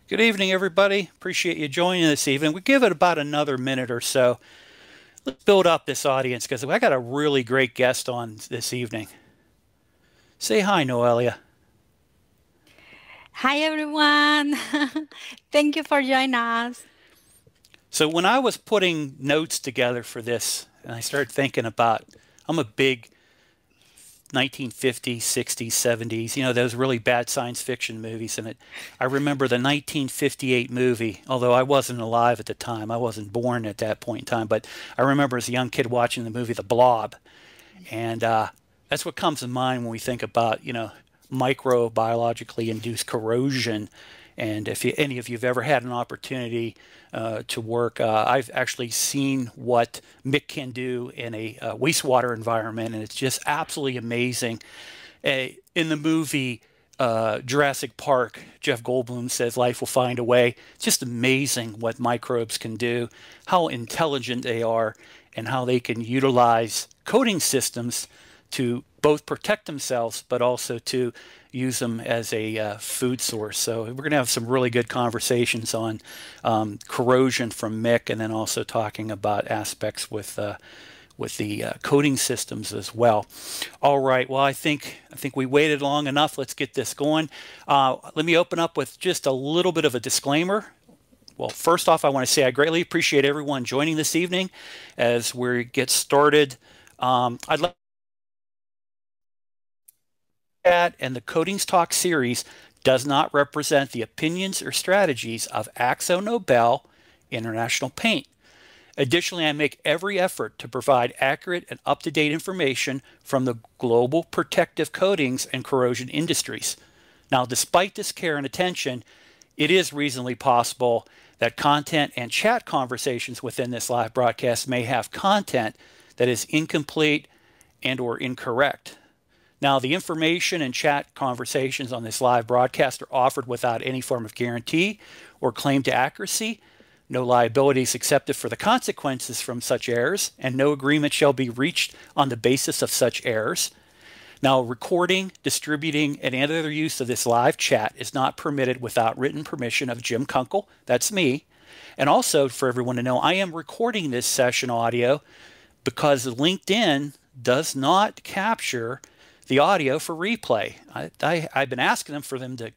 Good evening, everybody. Appreciate you joining this evening. We give it about another minute or so. Let's build up this audience because I got a really great guest on this evening. Say hi, Noelia. Hi, everyone. Thank you for joining us. So when I was putting notes together for this, and I started thinking about, I'm a big 1950s, 60s, 70s, those really bad science fiction movies. And I remember the 1958 movie, although I wasn't alive at the time. I wasn't born at that point in time. But I remember as a young kid watching the movie The Blob. And that's what comes to mind when we think about, microbiologically induced corrosion. And if any of you have ever had an opportunity to work, I've actually seen what MIC can do in a wastewater environment, and it's just absolutely amazing. In the movie Jurassic Park, Jeff Goldblum says life will find a way. It's just amazing what microbes can do, how intelligent they are, and how they can utilize coating systems to both protect themselves, but also to use them as a food source. So we're going to have some really good conversations on corrosion from MIC, and then also talking about aspects with the coating systems as well. All right. Well, I think we waited long enough. Let's get this going. Let me open up with just a little bit of a disclaimer. Well, first off, I want to say I greatly appreciate everyone joining this evening as we get started. I'd like that, and the Coatings Talk series does not represent the opinions or strategies of Akzo Nobel International Paint. Additionally, I make every effort to provide accurate and up-to-date information from the global protective coatings and corrosion industries. Now, despite this care and attention, it is reasonably possible that content and chat conversations within this live broadcast may have content that is incomplete and or incorrect. Now, the information and chat conversations on this live broadcast are offered without any form of guarantee or claim to accuracy. No liability is accepted for the consequences from such errors, and no agreement shall be reached on the basis of such errors. Now, recording, distributing, and any other use of this live chat is not permitted without written permission of Jim Kunkel. That's me. And also, for everyone to know, I am recording this session audio because LinkedIn does not capture the audio for replay. I've been asking them for them to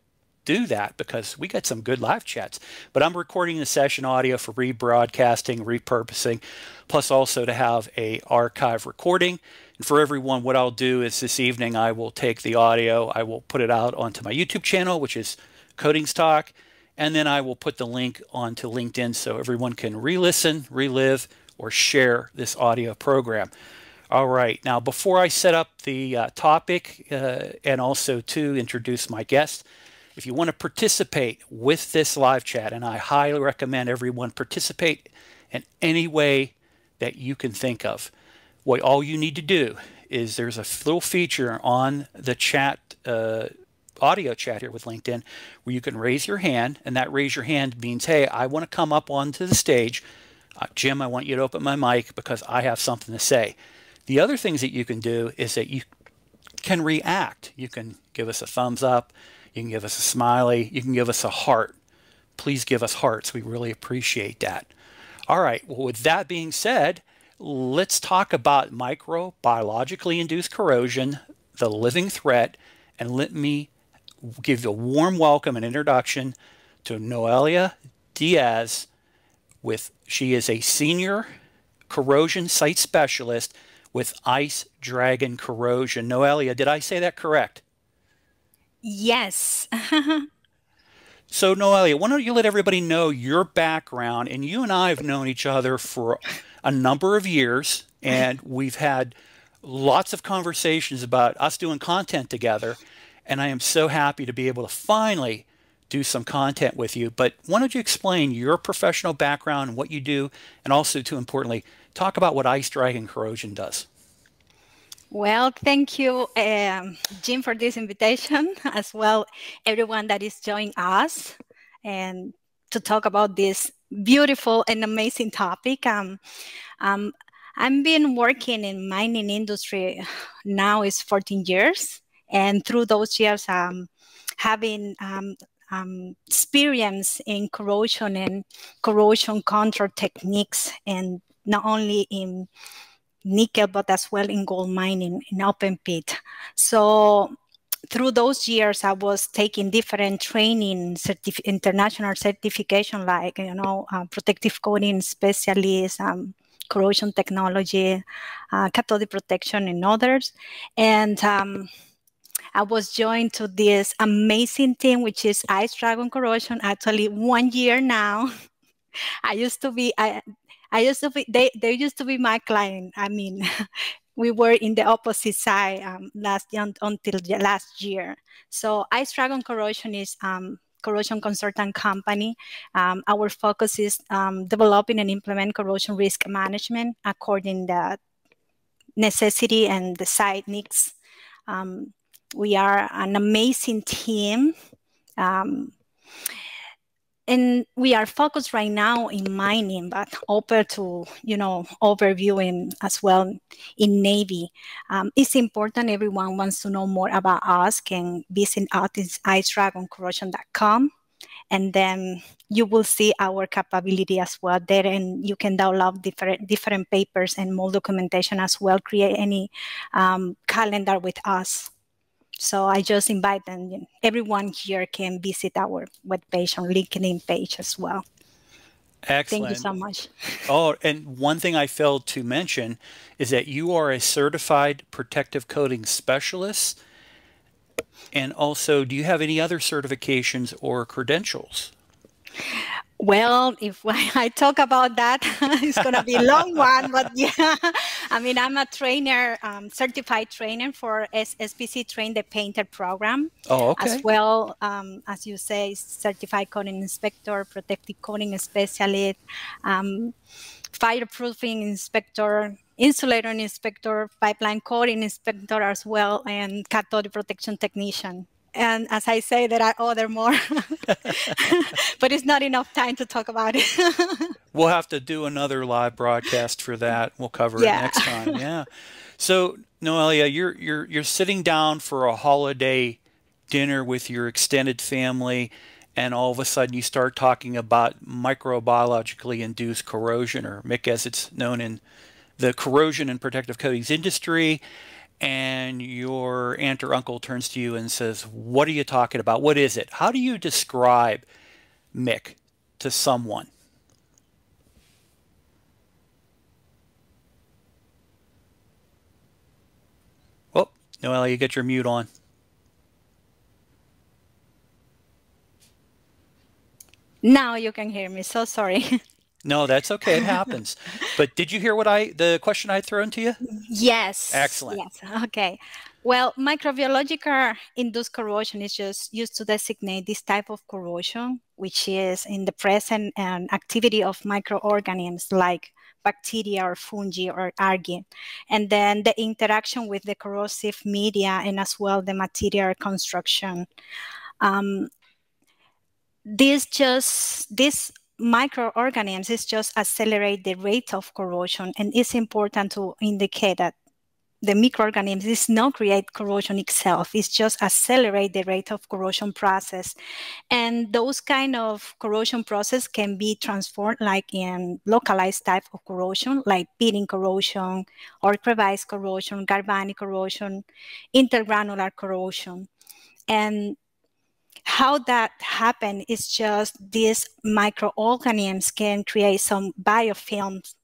do that because we got some good live chats, but I'm recording the session audio for rebroadcasting, repurposing, plus also to have a archive recording. And for everyone, what I'll do is this evening I will take the audio, I will put it out onto my YouTube channel, which is Coatings Talk, and then I will put the link onto LinkedIn so everyone can re-listen, relive, or share this audio program. All right, now before I set up the topic and also to introduce my guest, if you want to participate with this live chat, and I highly recommend everyone participate in any way that you can think of, what all you need to do is there's a little feature on the chat, audio chat here with LinkedIn, where you can raise your hand, and that raise your hand means, hey, I want to come up onto the stage. Jim, I want you to open my mic because I have something to say. The other things that you can do is that you can react. You can give us a thumbs up. You can give us a smiley. You can give us a heart. Please give us hearts. We really appreciate that. All right. Well, with that being said, let's talk about microbiologically induced corrosion, the living threat, and let me give a warm welcome and introduction to Noelia Diaz. She is a senior corrosion site specialist with Ice Dragon Corrosion. Noelia, did I say that correct? Yes. So, Noelia, why don't you let everybody know your background? And you and I have known each other for a number of years, and we've had lots of conversations about us doing content together. And I am so happy to be able to finally do some content with you. But why don't you explain your professional background and what you do, and also, too importantly, talk about what Ice Dragon Corrosion does. Well, thank you, Jim, for this invitation, as well everyone that is joining us and to talk about this beautiful and amazing topic. I've been working in mining industry now is 14 years, and through those years, having experience in corrosion and corrosion control techniques, and not only in nickel, but as well in gold mining in open pit. So through those years, I was taking different training, international certification, like, protective coating specialist, corrosion technology, cathodic protection, and others. And I was joined to this amazing team, which is Ice Dragon Corrosion, actually 1 year now. I used to be, they used to be my client. I mean, we were in the opposite side until last year. So Ice Dragon Corrosion is corrosion consultant company. Our focus is developing and implement corrosion risk management according to the necessity and the site needs. We are an amazing team. And we are focused right now in mining, but open to, overviewing as well in Navy. It's important. Everyone wants to know more about us can visit us at icedragoncorrosion.com. And then you will see our capability as well there, and you can download different papers and more documentation as well, create any calendar with us. So I just invite them. Everyone here can visit our webpage and LinkedIn page as well. Excellent. Thank you so much. Oh, and one thing I failed to mention is that you are a certified protective coating specialist. And also, do you have any other certifications or credentials? Well, if I talk about that, it's going to be a long one. But yeah, I mean, I'm a trainer, certified trainer for SPC Train the Painter program. Oh, okay. As well, as you say, certified coating inspector, protective coating specialist, fireproofing inspector, insulator inspector, pipeline coating inspector as well, and cathodic protection technician. And as I say, there are other more, but it's not enough time to talk about it. We'll have to do another live broadcast for that. We'll cover it next time. Yeah. So Noelia, you're sitting down for a holiday dinner with your extended family, and all of a sudden you start talking about microbiologically induced corrosion, or MIC as it's known in the corrosion and protective coatings industry. And your aunt or uncle turns to you and says, "What are you talking about? What is it?" How do you describe MIC to someone? Oh, Noelia, you get your mute on. Now you can hear me. So sorry. No, that's okay. It happens. But did you hear the question I thrown to you? Yes. Excellent. Yes. Okay. Well, microbiological induced corrosion is just used to designate this type of corrosion, which is in the presence and activity of microorganisms like bacteria or fungi or algae, and then the interaction with the corrosive media and as well the material construction. This microorganisms just accelerate the rate of corrosion, and it's important to indicate that the microorganisms is not create corrosion itself. It's just accelerate the rate of corrosion process. And those kind of corrosion process can be transformed like in localized type of corrosion, like pitting corrosion or crevice corrosion, galvanic corrosion, intergranular corrosion. And how that happens is just these microorganisms can create some biofilms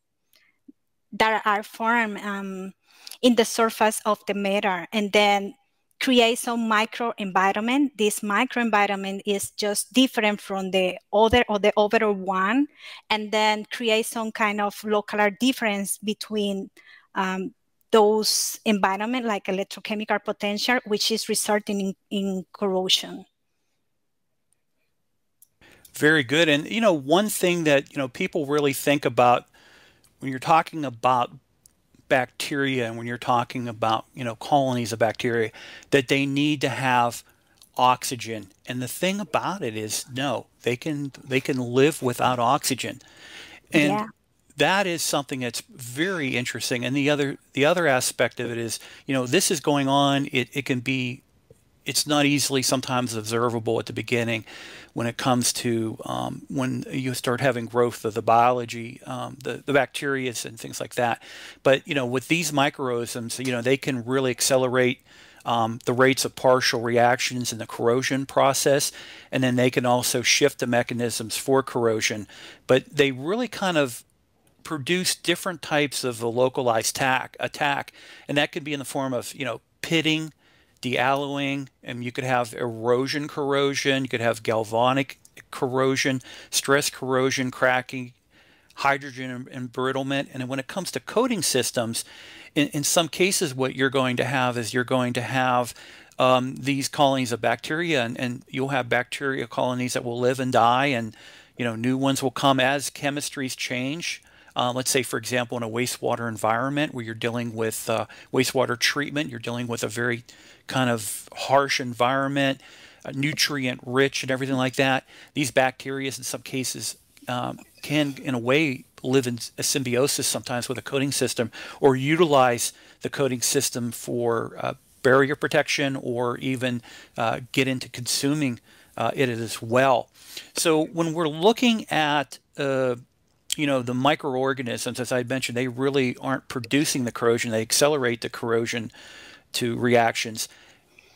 that are formed in the surface of the matter, and then create some microenvironment. This microenvironment is just different from the other or the overall one, and then create some kind of local difference between those environment, like electrochemical potential, which is resulting in corrosion. Very good. And, one thing that, people really think about when you're talking about bacteria and when you're talking about, colonies of bacteria, that they need to have oxygen. And the thing about it is, no, they can live without oxygen. And that is something that's very interesting. And the other aspect of it is, this is going on. It can be it's not easily sometimes observable at the beginning when it comes to when you start having growth of the biology, the bacteria and things like that. But with these microorganisms, they can really accelerate the rates of partial reactions in the corrosion process, and then they can also shift the mechanisms for corrosion. But they really kind of produce different types of a localized attack, and that could be in the form of pitting, dealloying, and you could have erosion corrosion, you could have galvanic corrosion, stress corrosion, cracking, hydrogen embrittlement. And when it comes to coating systems, in some cases what you're going to have is you're going to have these colonies of bacteria, and you'll have bacteria colonies that will live and die, and new ones will come as chemistries change. Let's say, for example, in a wastewater environment where you're dealing with wastewater treatment, you're dealing with a very kind of harsh environment, nutrient rich and everything like that. These bacteria in some cases can, in a way, live in a symbiosis sometimes with a coating system, or utilize the coating system for barrier protection, or even get into consuming it as well. So when we're looking at the microorganisms, as I mentioned, they really aren't producing the corrosion. They accelerate the corrosion to reactions.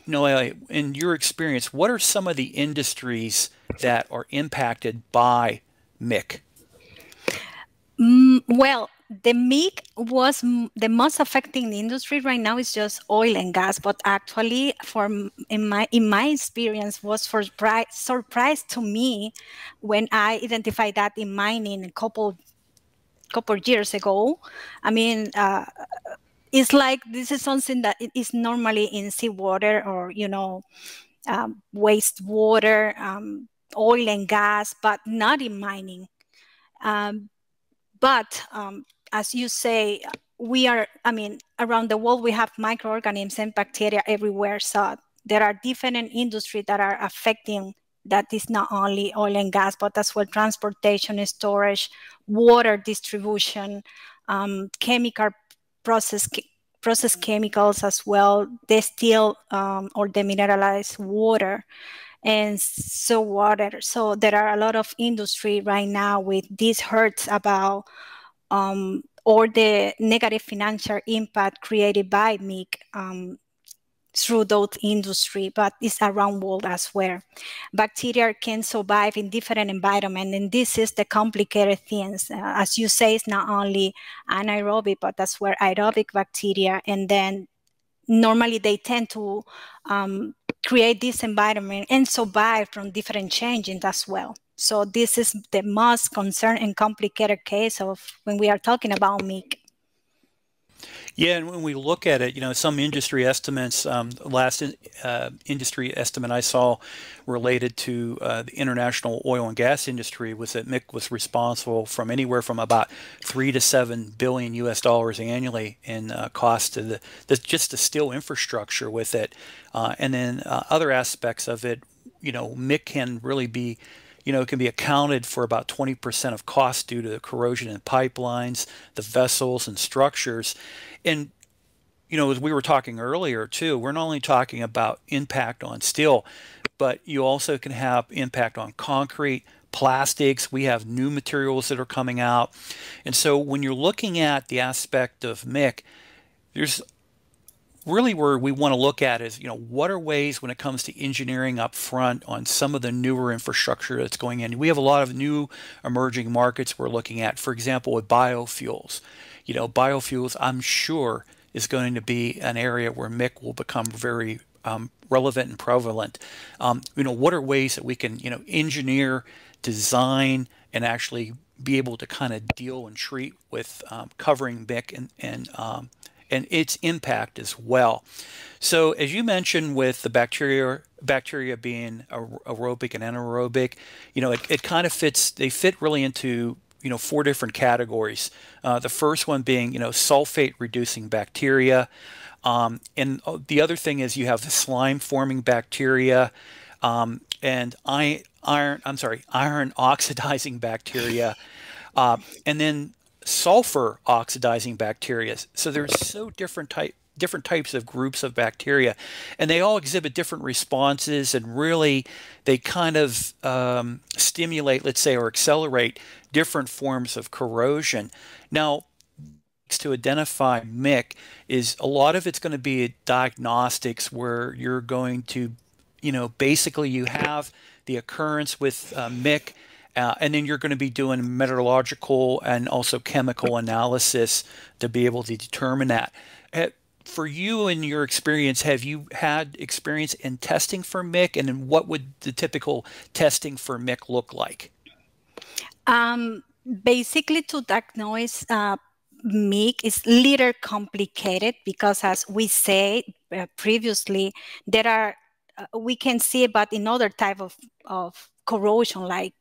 Noelle, in your experience, what are some of the industries that are impacted by MIC? Well, the MIC was the most affecting industry right now is just oil and gas, but actually, in my experience, was surprise to me when I identified that in mining a couple years ago. I mean, it's like this is something that it is normally in seawater, or wastewater, oil and gas, but not in mining. But as you say, around the world, we have microorganisms and bacteria everywhere. So there are different industries that are affecting. That is not only oil and gas, but as well transportation, storage, water distribution, chemical process chemicals as well, distilled or demineralized water, and so water. So there are a lot of industry right now with these hurts about or the negative financial impact created by MIC through those industry, but it's around world as well. Bacteria can survive in different environments, and this is the complicated things. As you say, it's not only anaerobic, but as well aerobic bacteria, and then normally they tend to create this environment and survive from different changes as well. So this is the most concerned and complicated case of when we are talking about MIC. Yeah, and when we look at it, some industry estimates, last industry estimate I saw related to the international oil and gas industry was that MIC was responsible from anywhere from about 3 to 7 billion US dollars annually in cost to just the steel infrastructure with it. And then other aspects of it, MIC can really be it can be accounted for about 20% of cost due to the corrosion in pipelines, the vessels and structures. And, as we were talking earlier too, we're not only talking about impact on steel, but you also can have impact on concrete, plastics. We have new materials that are coming out. And so when you're looking at the aspect of MIC, there's really where we want to look at is, what are ways when it comes to engineering up front on some of the newer infrastructure that's going in. We have a lot of new emerging markets we're looking at, for example, with biofuels. Biofuels, I'm sure, is going to be an area where MIC will become very relevant and prevalent. What are ways that we can, engineer, design, and actually be able to kind of deal and treat with covering MIC and its impact as well. So as you mentioned with the bacteria being aerobic and anaerobic, it kind of they fit really into 4 different categories. The first one being sulfate-reducing bacteria, and the other thing is you have the slime-forming bacteria, and iron-oxidizing bacteria, and then sulfur oxidizing bacteria. So there's so different types of groups of bacteria, and they all exhibit different responses, and really they kind of stimulate, let's say, or accelerate different forms of corrosion. Now, to identify MIC is a lot of it's going to be diagnostics, where you're going to, basically you have the occurrence with MIC, and then you're going to be doing meteorological and also chemical analysis to be able to determine that. For you, in your experience, have you had experience in testing for MIC, and then what would the typical testing for MIC look like? Basically, to diagnose MIC is a little complicated because, as we said previously, there are we can see it, but in other type of corrosion, like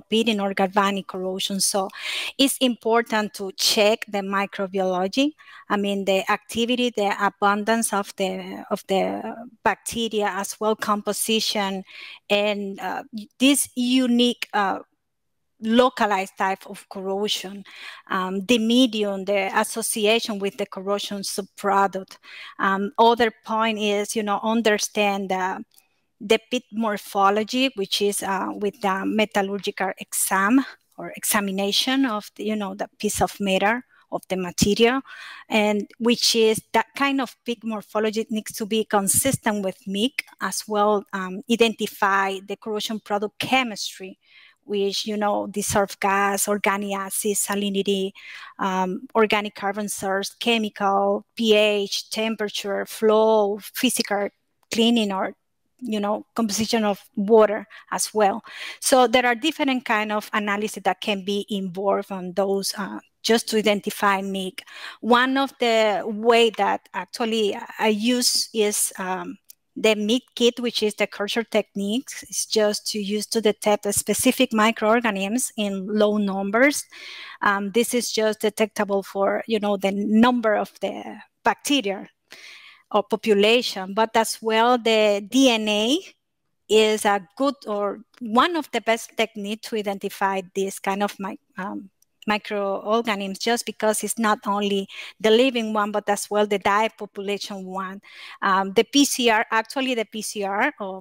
beating or galvanic corrosion. So it's important to check the microbiology. I mean, the activity, the abundance of the bacteria, as well composition, and this unique localized type of corrosion, the medium, the association with the corrosion subproduct. Other point is, understand the pit morphology, which is with the metallurgical exam or examination of the piece of metal of the material, and which is that kind of pit morphology needs to be consistent with MIC, as well identify the corrosion product chemistry, which, dissolved gas, organic acid, salinity, organic carbon source, chemical, pH, temperature, flow, physical cleaning, or, composition of water as well. So there are different kind of analysis that can be involved on those just to identify MIC. One of the way that actually I use is the MIC kit, which is the culture techniques. It's just to use to detect specific microorganisms in low numbers. This is just detectable for, the number of the bacteria or population, but as well the DNA is a good, or one of the best techniques to identify this kind of microorganisms, just because it's not only the living one, but as well the die population one. The PCR, or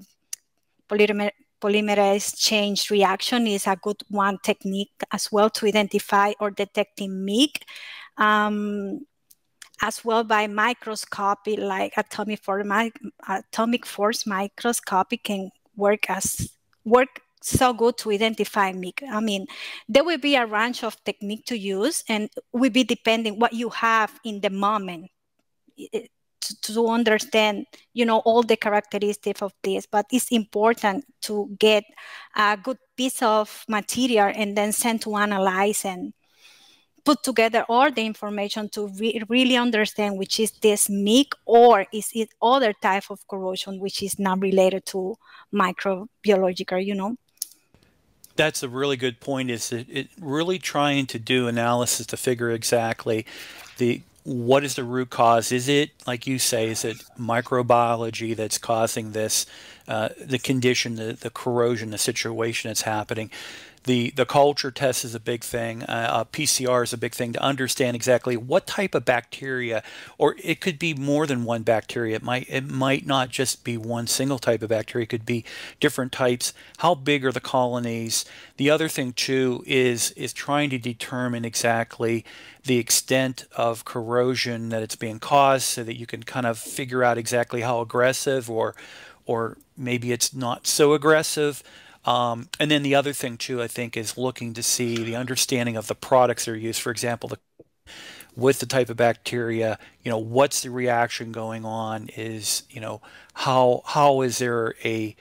polymerase chain reaction, is a good one technique as well to identify or detecting MIC. As well by microscopy, like atomic force microscopy can work so good to identify MIC. I mean, there will be a range of technique to use, and will be depending what you have in the moment to understand, all the characteristics of this. But it's important to get a good piece of material and then send to analyze and put together all the information to really understand which is this MIC, or is it other type of corrosion which is not related to microbiological, That's a really good point, is that it really trying to do analysis to figure exactly what is the root cause. Is it, like you say, is it microbiology that's causing this, the condition, the corrosion, the situation that's happening? The culture test is a big thing. PCR is a big thing to understand exactly what type of bacteria, or it could be more than one bacteria. It might not just be one single type of bacteria. It could be different types. How big are the colonies? The other thing too is trying to determine exactly the extent of corrosion that it's being caused, so that you can kind of figure out exactly how aggressive, or maybe it's not so aggressive. And then the other thing too, I think, is looking to see the understanding of the products that are used. For example, with the type of bacteria, what's the reaction going on? Is, how is there a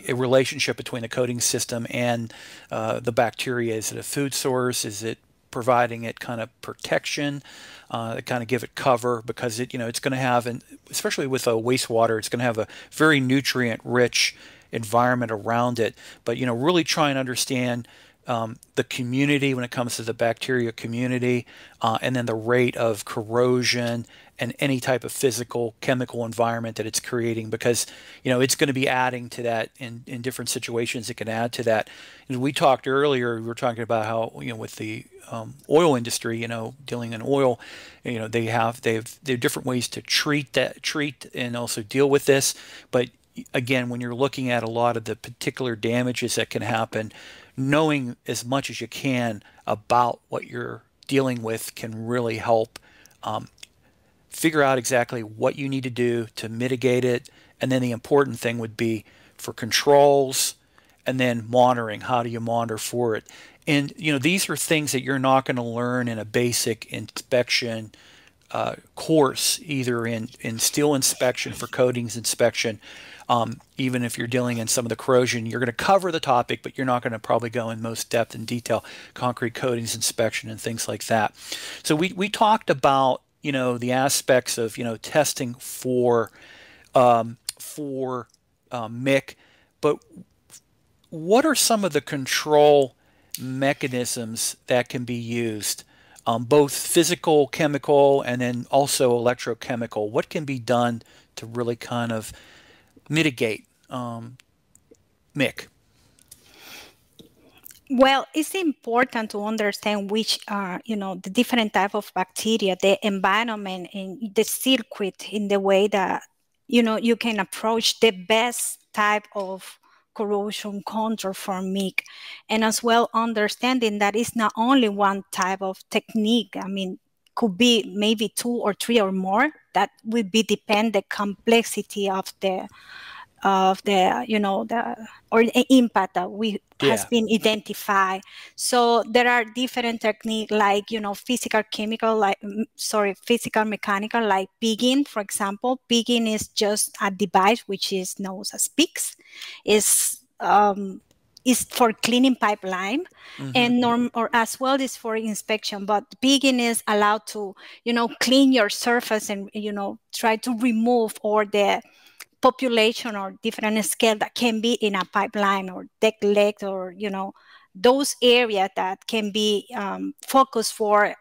relationship between the coating system and the bacteria? Is it a food source? Is it providing it kind of protection, to kind of give it cover? Because it's going to have, and especially with wastewater, it's going to have a very nutrient-rich environment around it. But really try and understand the community when it comes to the bacteria community, and then the rate of corrosion and any type of physical chemical environment that it's creating, because it's going to be adding to that in different situations. It can add to that. And we talked earlier, we were talking about how with the oil industry, dealing in oil, they have different ways to treat and also deal with this. But again, when you're looking at a lot of the particular damages that can happen, knowing as much as you can about what you're dealing with can really help figure out exactly what you need to do to mitigate it. And then the important thing would be for controls and then monitoring. How do you monitor for it? And these are things that you're not going to learn in a basic inspection course, either in steel inspection for coatings inspection. Even if you're dealing in some of the corrosion, you're going to cover the topic, but you're not going to probably go in most depth and detail, concrete coatings inspection and things like that. So we talked about the aspects of testing for MIC, but what are some of the control mechanisms that can be used, both physical, chemical, and then also electrochemical? What can be done to really kind of mitigate MIC? Well, it's important to understand which are, the different type of bacteria, the environment, and the circuit in the way that, you can approach the best type of corrosion control for MIC. And as well, understanding that it's not only one type of technique. I mean, could be maybe 2 or 3 or more. That would be depend the complexity of the or the impact that has been identified. So there are different techniques like physical mechanical, like pigging, for example. Pigging is just a device which is known as PICS. Is for cleaning pipeline, and or as well is for inspection. But pigging is allowed to clean your surface and try to remove all the population or different scale that can be in a pipeline or deck leg, or those areas that can be focused for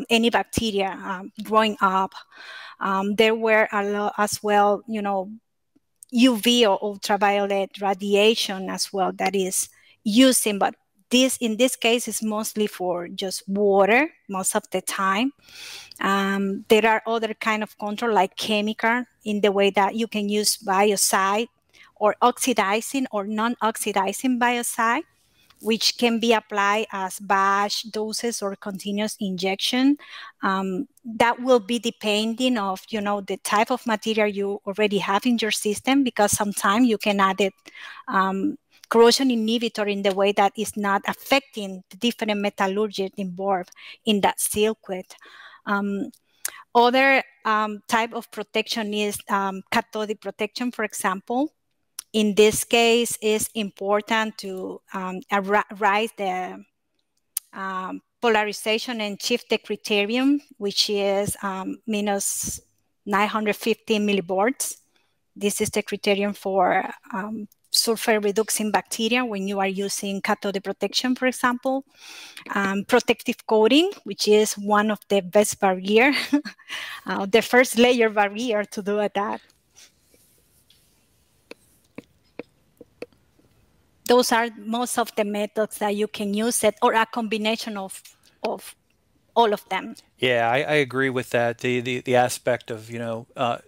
any bacteria growing up. There were a lot as well, UV or ultraviolet radiation as well that is using, but in this case is mostly for just water most of the time. There are other kind of control like chemical, in the way that you can use biocide or oxidizing or non-oxidizing biocide, which can be applied as batch doses or continuous injection. That will be depending of the type of material you already have in your system, because sometimes you can add it corrosion inhibitor in the way that is not affecting the different metallurgy involved in that circuit. Other type of protection is cathodic protection, for example. In this case, it's important to rise the polarization and shift the criterion, which is minus 950 millivolts. This is the criterion for sulfate-reducing bacteria when you are using cathodic protection, for example. Protective coating, which is one of the best barrier, the first layer barrier to do that. Those are most of the methods that you can use it, or a combination of all of them. Yeah, I agree with that. The aspect of,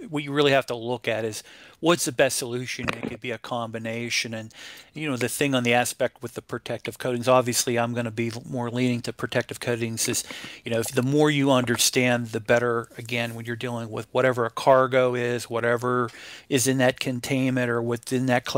what you really have to look at is what's the best solution. It could be a combination. And, the thing on the aspect with the protective coatings, obviously I'm going to be more leaning to protective coatings is, the more you understand, the better, again, when you're dealing with whatever a cargo is, whatever is in that containment or within that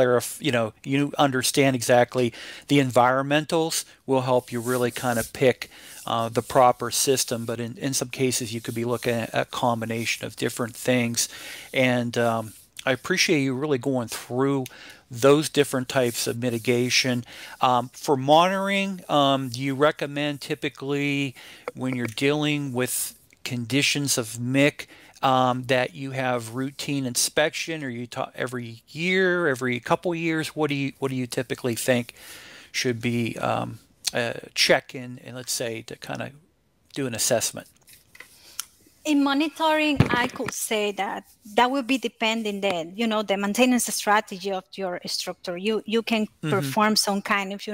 you understand exactly the environmentals will help you really kind of pick the proper system. But in some cases, you could be looking at a combination of different things. And I appreciate you really going through those different types of mitigation. For monitoring, do you recommend typically when you're dealing with conditions of MIC that you have routine inspection, or you every year, every couple years? What do you typically think should be check and let's say to kind of do an assessment? In monitoring, I could say that will be depending the maintenance strategy of your structure. You can perform some kind of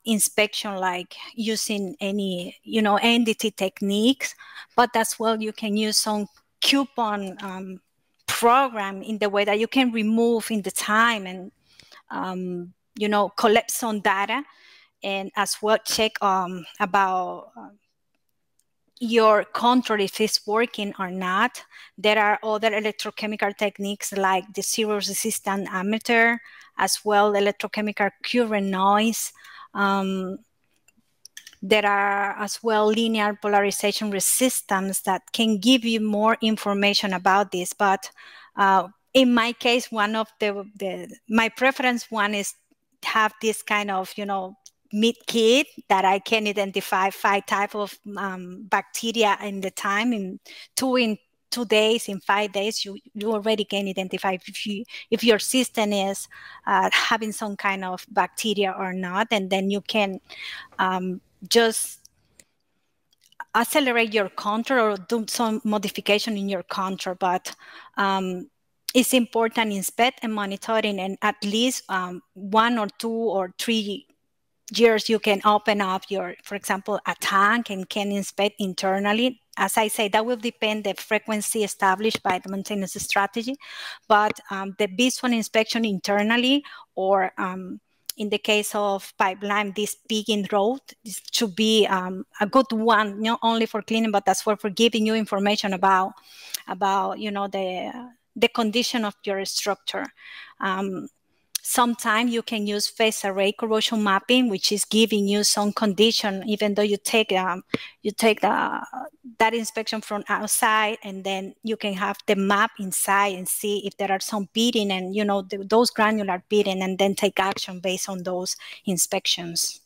inspection, like using any NDT techniques, but as well you can use some coupon program in the way that you can remove in the time and collect some data, and as well check about your control if it's working or not. There are other electrochemical techniques like the zero resistance ammeter, as well electrochemical current noise. There are as well linear polarization resistance that can give you more information about this. But in my case, one of my preference one is have this kind of meat kit that I can identify 5 types of bacteria in the time. In 2 days, in 5 days, you already can identify if your system is having some kind of bacteria or not, and then you can just accelerate your control or do some modification in your control. But it's important inspect and monitoring, and at least 1 or 2 or 3 years you can open up for example, a tank and can inspect internally. As I say, that will depend the frequency established by the maintenance strategy, but the visual inspection internally, or in the case of pipeline, this pigging road, this should be a good one, not only for cleaning, but as well for giving you information about the condition of your structure. Sometimes you can use phase array corrosion mapping, which is giving you some condition, even though you take that inspection from outside, and then you can have the map inside and see if there are some beading and those granular beading, and then take action based on those inspections.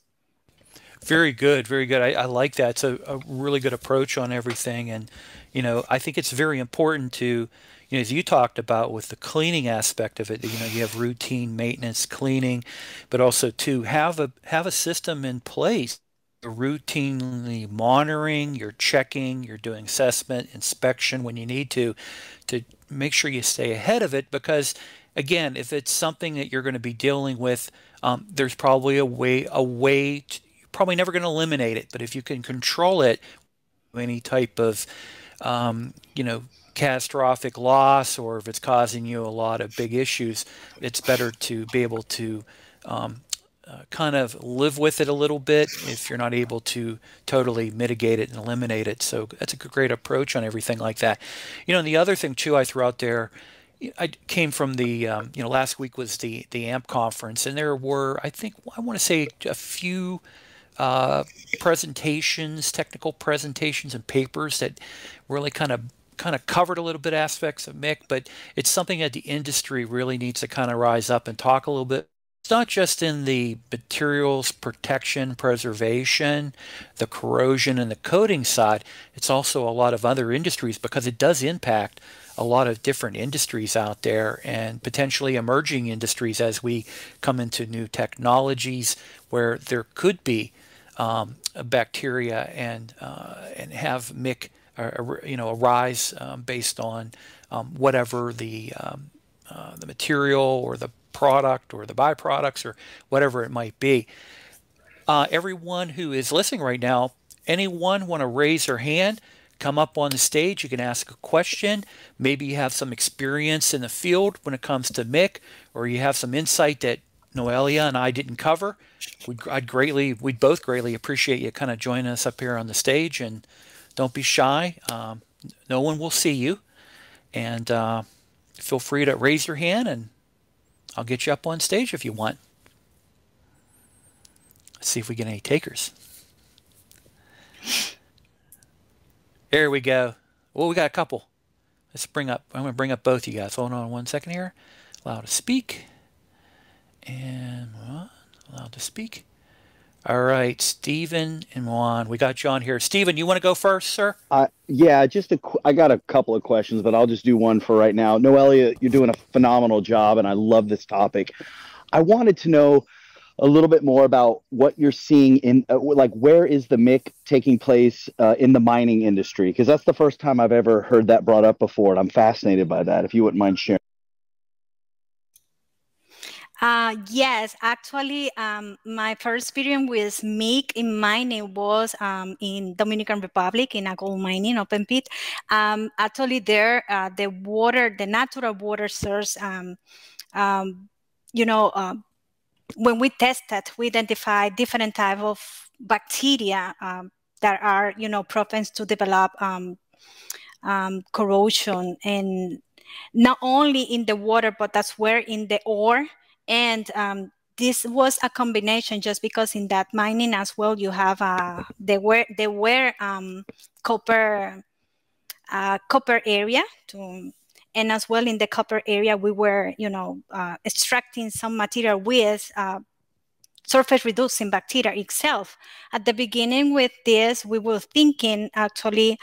Very good, very good. I like that. It's a really good approach on everything, and I think it's very important to, as you talked about with the cleaning aspect of it, you have routine maintenance cleaning, but also to have a system in place, routinely monitoring, you're checking, you're doing assessment, inspection when you need to make sure you stay ahead of it. Because again, if it's something that you're going to be dealing with, there's probably a way to, you're probably never going to eliminate it, but if you can control it, any type of catastrophic loss, or if it's causing you a lot of big issues, it's better to be able to kind of live with it a little bit if you're not able to totally mitigate it and eliminate it. So that's a great approach on everything like that. And the other thing too I threw out there, I came from the last week was the AMP conference, and there were, I want to say, a few presentations, technical presentations and papers that really kind of covered a little bit aspects of MIC, but it's something that the industry really needs to kind of rise up and talk a little bit. It's not just in the materials protection, preservation, the corrosion and the coating side. It's also a lot of other industries, because it does impact a lot of different industries out there, and potentially emerging industries as we come into new technologies where there could be bacteria and have MIC arise based on whatever the material or the product or the byproducts or whatever it might be. Everyone who is listening right now, anyone want to raise their hand, come up on the stage, you can ask a question. Maybe you have some experience in the field when it comes to MIC, or you have some insight that Noelia and I didn't cover. We'd both greatly appreciate you kind of joining us up here on the stage, and don't be shy. No one will see you, and feel free to raise your hand and I'll get you up on stage if you want. Let's see if we get any takers. There we go. Well, we got a couple. I'm going to bring up both you guys. Hold on 1 second here. Allow to speak. And allow to speak. All right, Stephen and Juan. We got you on here. Stephen, you want to go first, sir? Yeah, I got a couple of questions, but I'll just do one for right now. Noelia, you're doing a phenomenal job, and I love this topic. I wanted to know, a little bit more about what you're seeing in, like, where is the MIC taking place in the mining industry? Because that's the first time I've ever heard that brought up before, and I'm fascinated by that. If you wouldn't mind sharing. Yes, actually, my first experience with MIC in mining was in Dominican Republic in a gold mining open pit. Actually, there the natural water source, when we tested, we identified different type of bacteria that are, propense to develop corrosion, and not only in the water, but as well in the ore. And this was a combination, just because in that mining as well, you have there were copper area and as well in the copper area, we were, extracting some material with sulfate-reducing bacteria itself. At the beginning with this, we were thinking actually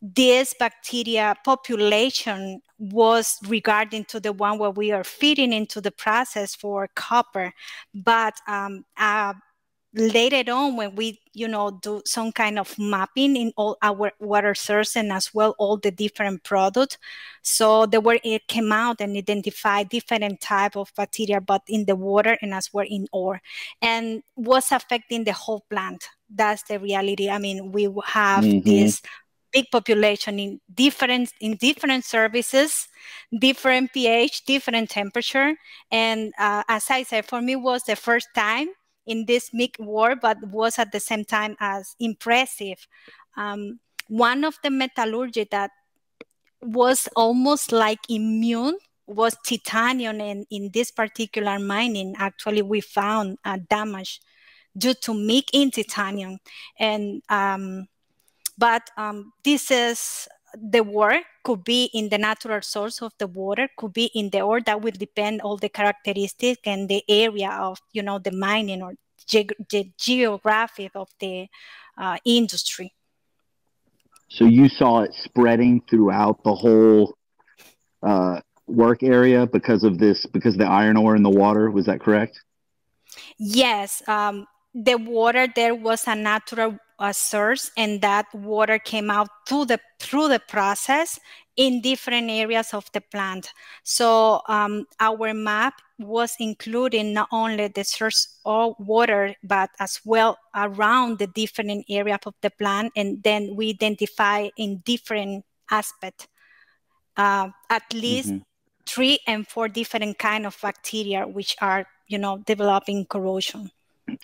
this bacteria population was regarding to the one where we are feeding into the process for copper. But later on, when we, do some kind of mapping in all our water source and as well all the different products, so it came out and identified different type of bacteria, but in the water and as well in ore, and was affecting the whole plant. That's the reality. I mean, we have this big population in different services, different pH, different temperature, and as I said, for me was the first time in this MIC war, but was at the same time as impressive. One of the metallurgy that was almost like immune was titanium, and in this particular mining, actually we found damage due to MIC in titanium. And but this is the water, could be in the natural source of the water, could be in the ore. That will depend all the characteristics and the area of, the mining or the geography of the industry. So you saw it spreading throughout the whole work area because of the iron ore in the water. Was that correct? Yes. The water there was a natural source, and that water came out through the process in different areas of the plant. So our map was including not only the source of water, but as well around the different areas of the plant, and then we identify in different aspects at least 3 and 4 different kind of bacteria which are, developing corrosion.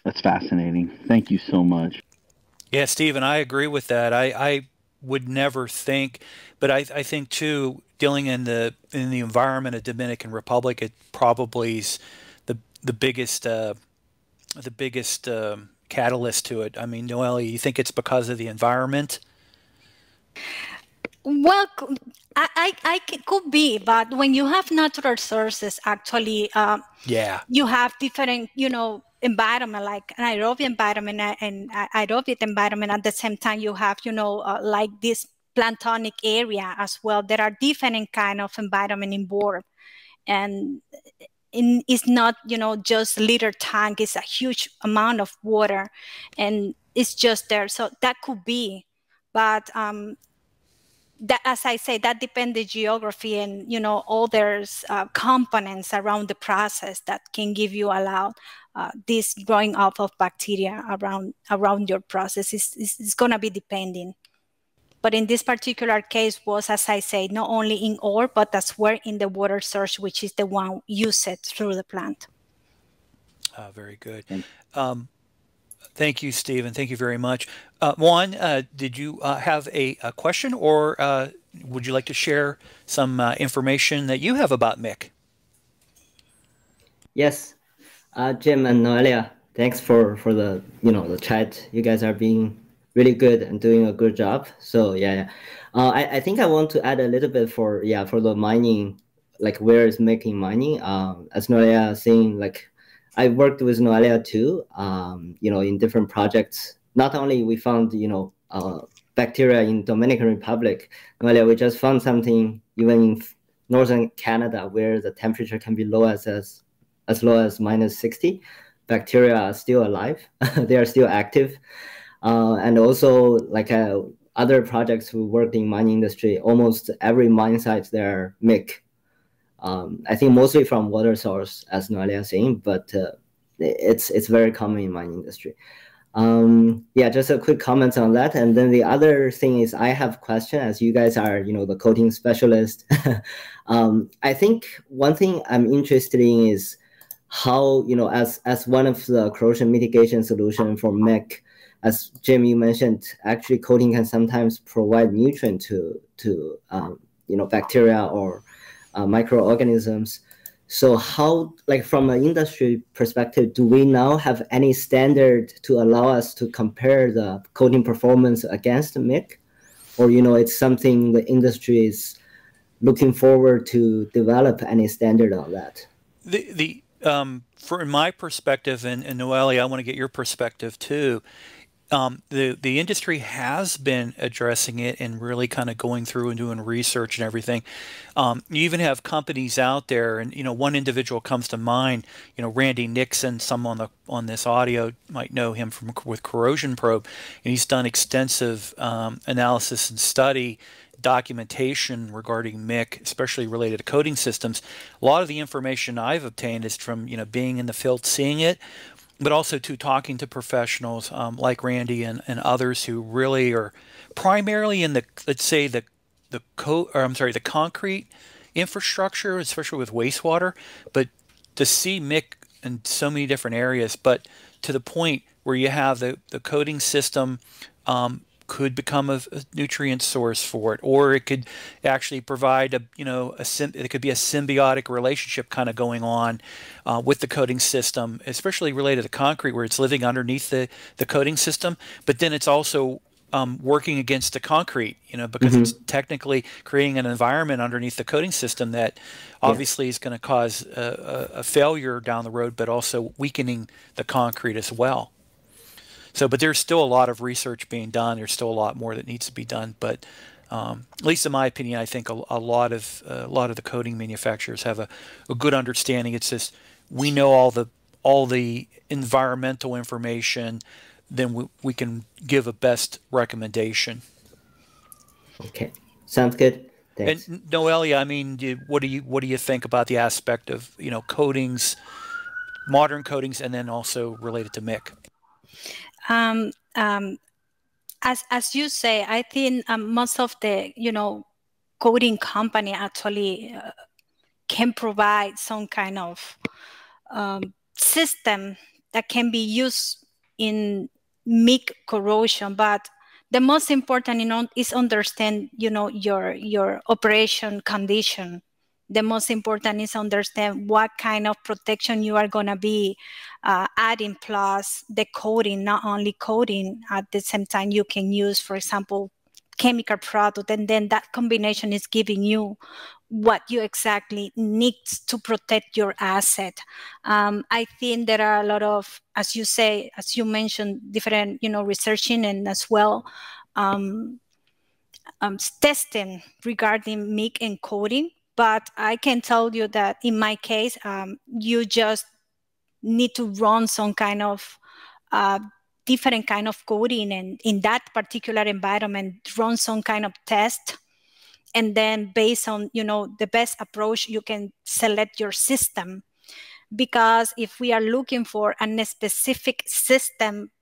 That's fascinating. Thank you so much. Yeah, Stephen, I agree with that. I would never think, but I think too, dealing in the environment of Dominican Republic, it probably is the biggest catalyst to it. I mean, Noelle, you think it's because of the environment? Well, I could be, but when you have natural sources, actually, you have different, environment, like an aerobic environment and aerobic environment. At the same time, you have, like this planktonic area as well. There are different kind of environment involved, and it's not, just liter tank. It's a huge amount of water, and it's just there. So that could be, but that, as I say, that depends the geography and, others components around the process that can give you this growing up of bacteria around your process. It's going to be depending. But in this particular case was, as I say, not only in ore, but as well in the water source, which is the one used through the plant. Very good. Thank you, Stephen. Thank you very much. Juan, did you have a question, or would you like to share some information that you have about MIC? Yes, Jim and Noelia, thanks for the the chat. You guys are being really good and doing a good job. So yeah. I think I want to add a little bit for the mining, like where is making mining. As Noelia saying, like I worked with Noelia too, in different projects. Not only we found, bacteria in Dominican Republic, Noelia, we just found something even in northern Canada where the temperature can be low as low as -60. bacteria are still alive. They are still active. And also, like other projects who worked in mining industry, almost every mine site there are MIC. I think mostly from water source, as Noelia saying, but it's very common in mining industry. Yeah, just a quick comment on that. And then the other thing is, I have question, as you guys are, the coating specialist. I think one thing I'm interested in is how, as one of the corrosion mitigation solution for MEC, as Jim, you mentioned, actually coating can sometimes provide nutrient to bacteria or microorganisms. So how, like from an industry perspective, do we now have any standard to allow us to compare the coating performance against MIC? Or, it's something the industry is looking forward to develop any standard on that? From my perspective, and Noelia, I want to get your perspective too. The industry has been addressing it and really kind of going through and doing research and everything. You even have companies out there, and one individual comes to mind. Randy Nixon. Some on this audio might know him with Corrosion Probe, and he's done extensive analysis and study documentation regarding MIC, especially related to coating systems. A lot of the information I've obtained is from being in the field, seeing it, but also to talking to professionals like Randy and others who really are primarily in the, let's say, the concrete infrastructure, especially with wastewater, but to see MIC in so many different areas, but to the point where you have the coating system could become a nutrient source for it, or it could actually provide it could be a symbiotic relationship kind of going on with the coating system, especially related to concrete, where it's living underneath the coating system, but then it's also working against the concrete, because it's technically creating an environment underneath the coating system that obviously is going to cause a failure down the road, but also weakening the concrete as well. So, but there's still a lot of research being done. There's still a lot more that needs to be done. But at least in my opinion, I think a lot of the coating manufacturers have a good understanding. It's just we know all the environmental information, then we can give a best recommendation. Okay, sounds good. Thanks. And Noelia, I mean, what do you think about the aspect of coatings, modern coatings, and then also related to MIC? As you say, I think most of the coating company actually can provide some kind of system that can be used in MIC corrosion, but the most important is understand your operation condition. The most important is understand what kind of protection you are going to be adding, plus the coating, not only coating. At the same time, you can use, for example, chemical product, and then that combination is giving you what you exactly need to protect your asset. I think there are a lot of, as you mentioned, different, researching and as well testing regarding MIC and coating. But I can tell you that in my case, you just need to run some kind of different kind of coating, and in that particular environment, run some kind of test. And then based on, the best approach, you can select your system. Because if we are looking for a specific system,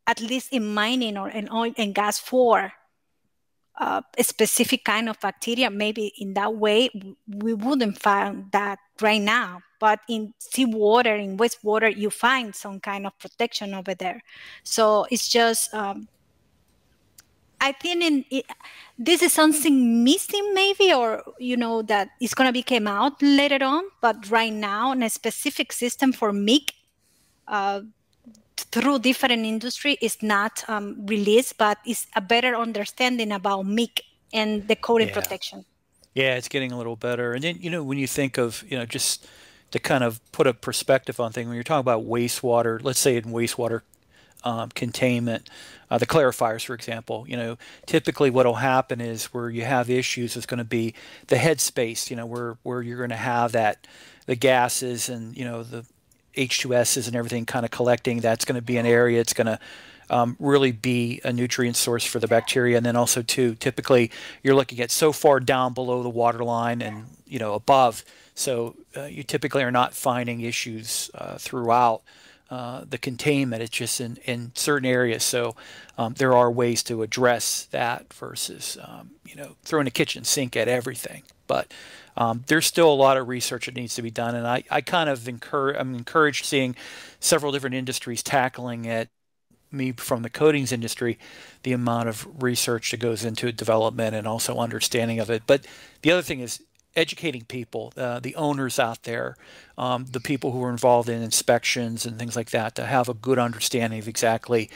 at least in mining or in oil and gas for a specific kind of bacteria, maybe in that way, we wouldn't find that right now. But in seawater, in wastewater, you find some kind of protection over there. So it's just, I think this is something missing maybe, or, that is going to be came out later on. But right now, in a specific system for MIC, through different industry is not released, but it's a better understanding about MIC and the coating protection. Yeah, it's getting a little better. And then, when you think of, just to kind of put a perspective on things, when you're talking about wastewater, let's say in wastewater containment, the clarifiers, for example, typically what will happen is where you have issues is going to be the headspace, where you're going to have the gases and, H2S's and everything kind of collecting, that's going to be an area. It's going to really be a nutrient source for the bacteria. And then also too, typically you're looking at so far down below the water line and, you know, above. So you typically are not finding issues throughout the containment. It's just in certain areas. So there are ways to address that versus, you know, throwing a kitchen sink at everything. But there's still a lot of research that needs to be done. And I kind of I'm encouraged seeing several different industries tackling it. Me from the coatings industry, the amount of research that goes into development and also understanding of it. But the other thing is educating people, the owners out there, the people who are involved in inspections and things like that, to have a good understanding of exactly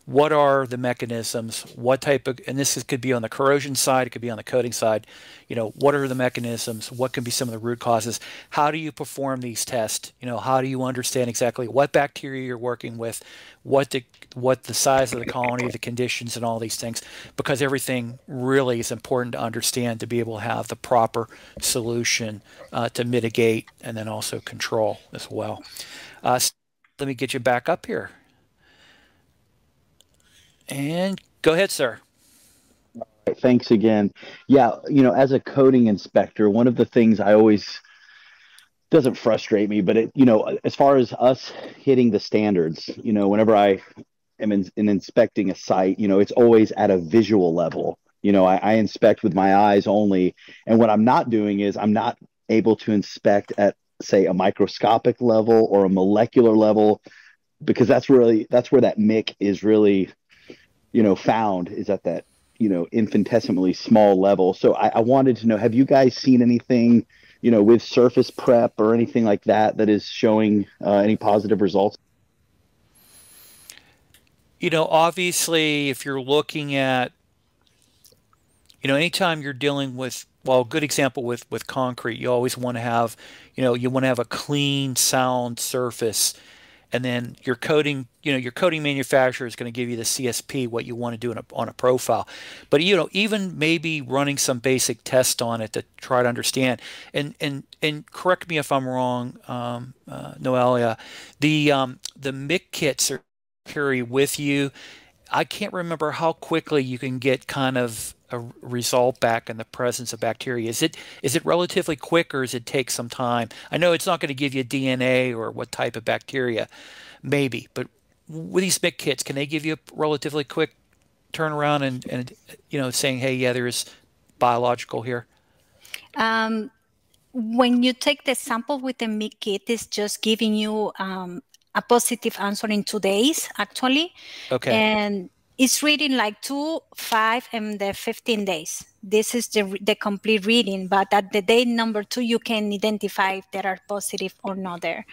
what are the mechanisms, what type of, and this could be on the corrosion side, it could be on the coating side, you know, what are the mechanisms, what can be some of the root causes, how do you perform these tests, you know, how do you understand exactly what bacteria you're working with, what the size of the colony, the conditions, and all these things, because everything really is important to understand to be able to have the proper solution to mitigate and then also control as well. Let me get you back up here. And go ahead, sir. All right, thanks again. Yeah, you know, as a coating inspector, one of the things I always doesn't frustrate me, but it, you know, as far as us hitting the standards, you know, whenever I am in inspecting a site, you know, it's always at a visual level. You know, I inspect with my eyes only, and what I'm not doing is I'm not able to inspect at, say, a microscopic level or a molecular level, because that's where that MIC is really, you know, found, is at that, you know, infinitesimally small level. So I wanted to know, have you guys seen anything, you know, with surface prep or anything like that that is showing any positive results? You know, obviously, if you're looking at, you know, anytime you're dealing with, well, a good example with concrete, you always want to have, you know, you want to have a clean, sound surface. And then your coating, you know, your coating manufacturer is going to give you the CSP, what you want to do on a profile. But, you know, even maybe running some basic tests on it to try to understand. And correct me if I'm wrong, Noelia, the MIC kits are carry with you. I can't remember how quickly you can get kind of a result back in the presence of bacteria. Is it relatively quick, or does it take some time? I know it's not going to give you DNA or what type of bacteria, maybe, but with these MIC kits, can they give you a relatively quick turnaround and you know, saying, hey, yeah, there is biological here? When you take the sample with the MIC kit, it's just giving you a positive answer in 2 days, actually. Okay. And it's reading like 2, 5, and the 15 days. This is the complete reading, but at the day number 2, you can identify if they are positive or not there.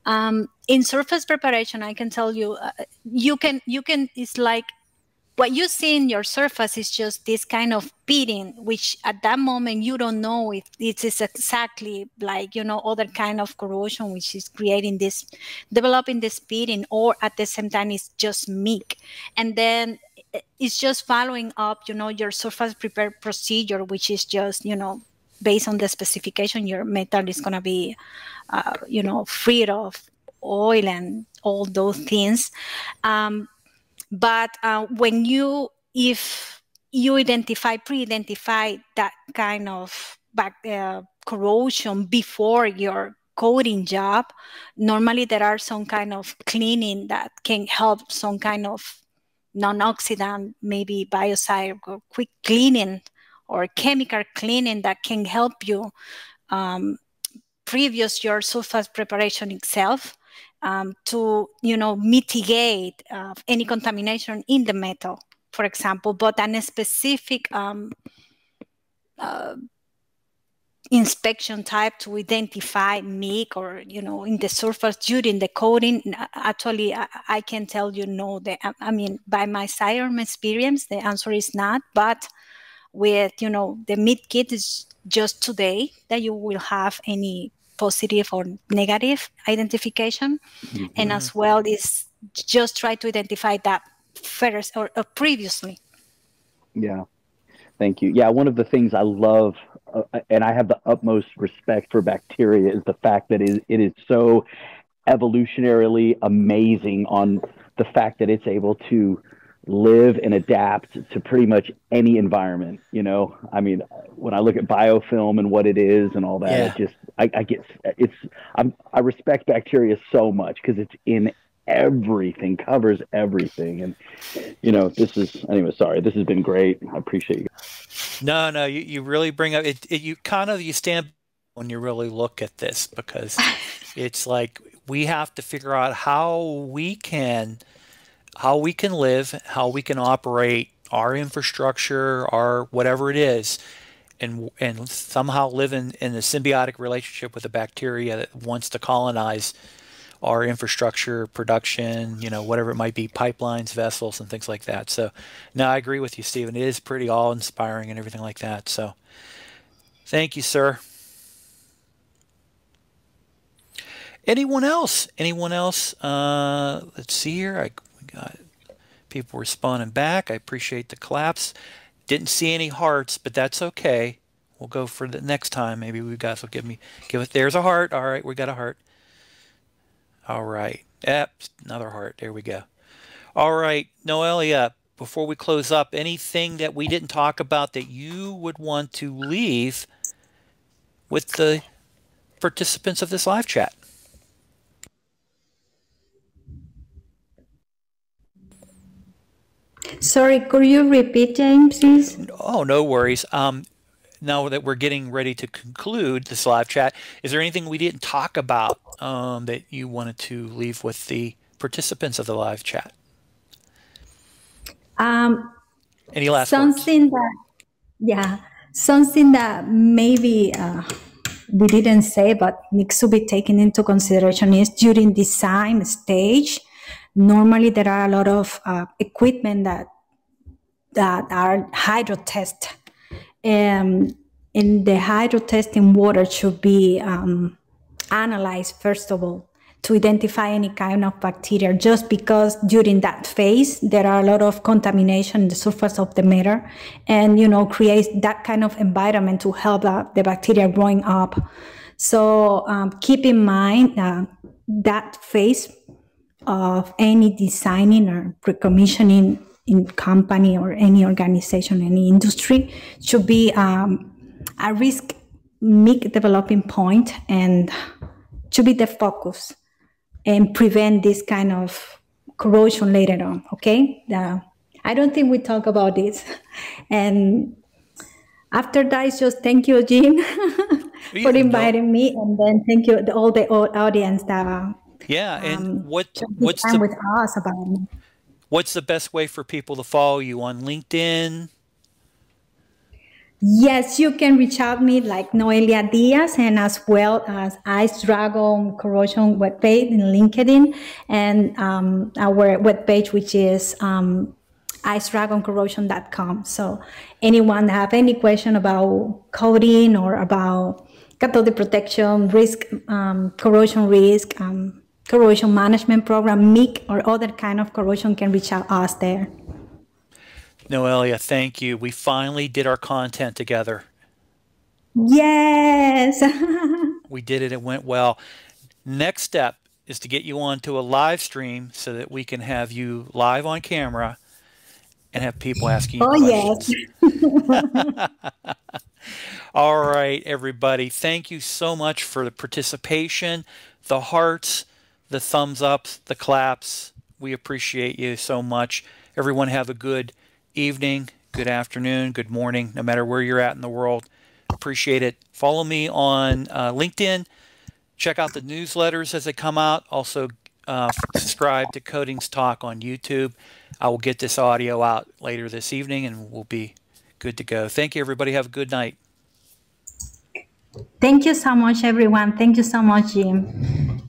In surface preparation, I can tell you, you can, it's like, what you see in your surface is just this kind of pitting, which at that moment you don't know if it is exactly like, you know, other kind of corrosion, which is creating this, developing this pitting, or at the same time it's just MIC. And then it's just following up, you know, your surface prepare procedure, which is just, you know, based on the specification, your metal is going to be, you know, free of oil and all those things. But when if you pre-identify that kind of corrosion before your coating job, normally there are some kind of cleaning that can help, some kind of non-oxidant, maybe biocide, or quick cleaning or chemical cleaning that can help you previous your surface preparation itself, to, you know, mitigate any contamination in the metal, for example. But a specific inspection type to identify MIC, or, you know, in the surface during the coating, actually I can tell you no. I mean, by my sidearm experience, the answer is not. But with, you know, the MIC kit, is just today that you will have any positive or negative identification. Mm-hmm. And as well is just try to identify that first or previously. Yeah, thank you. Yeah, one of the things I love, and I have the utmost respect for bacteria, is the fact that it is so evolutionarily amazing on the fact that it's able to live and adapt to pretty much any environment. You know, I mean, when I look at biofilm and what it is and all that, Yeah. it just, I respect bacteria so much because it's in everything, covers everything. And, you know, anyway, sorry, this has been great. I appreciate you. No, you really bring up it. You stand when you really look at this, because it's like we have to figure out how we can live, how we can operate our infrastructure, our whatever it is, and somehow live in a symbiotic relationship with a bacteria that wants to colonize our infrastructure, production, you know, whatever it might be, pipelines, vessels, and things like that. So, no, I agree with you, Stephen. It is pretty awe-inspiring and everything like that. So, thank you, sir. Anyone else? Anyone else? Let's see here. We got people responding back. I appreciate the claps. Didn't see any hearts, but that's okay. We'll go for the next time. Maybe you guys will give it. There's a heart. All right, we got a heart. All right. Yep, another heart. There we go. All right, Noelia, before we close up, anything that we didn't talk about that you would want to leave with the participants of this live chat? Sorry, could you repeat, James, please? Oh, no worries. Now that we're getting ready to conclude this live chat, is there anything we didn't talk about that you wanted to leave with the participants of the live chat? Any last something words? Something that maybe we didn't say but needs to be taken into consideration is during design stage. Normally, there are a lot of equipment that are hydrotest. In the hydrotesting, water should be analyzed first of all to identify any kind of bacteria, just because during that phase there are a lot of contamination in the surface of the matter, and creates that kind of environment to help the bacteria growing up. So keep in mind that phase of any designing or pre-commissioning in company or any organization, any industry, should be a risk developing point and should be the focus and prevent this kind of corrosion later on, okay? I don't think we talk about this. And after that, it's just thank you, Jim, for inviting me, and then thank you all the audience that and what's time with us about me. What's the best way for people to follow you on LinkedIn? Yes, you can reach out me like Noelia Diaz, and as well as Ice Dragon Corrosion webpage in LinkedIn, and our webpage, which is icedragoncorrosion.com. So anyone have any question about coding or about cathode protection risk, corrosion risk, corrosion management program, MIC, or other kind of corrosion, can reach out us there. Noelia, thank you. We finally did our content together. Yes. We did it. It went well. Next step is to get you onto a live stream so that we can have you live on camera and have people asking you questions. Yes. All right, everybody. Thank you so much for the participation, the hearts, the thumbs ups, the claps. We appreciate you so much. Everyone have a good evening, good afternoon, good morning, no matter where you're at in the world. Appreciate it. Follow me on LinkedIn. Check out the newsletters as they come out. Also, subscribe to Coatings Talk on YouTube. I will get this audio out later this evening, and we'll be good to go. Thank you, everybody. Have a good night. Thank you so much, everyone. Thank you so much, Jim.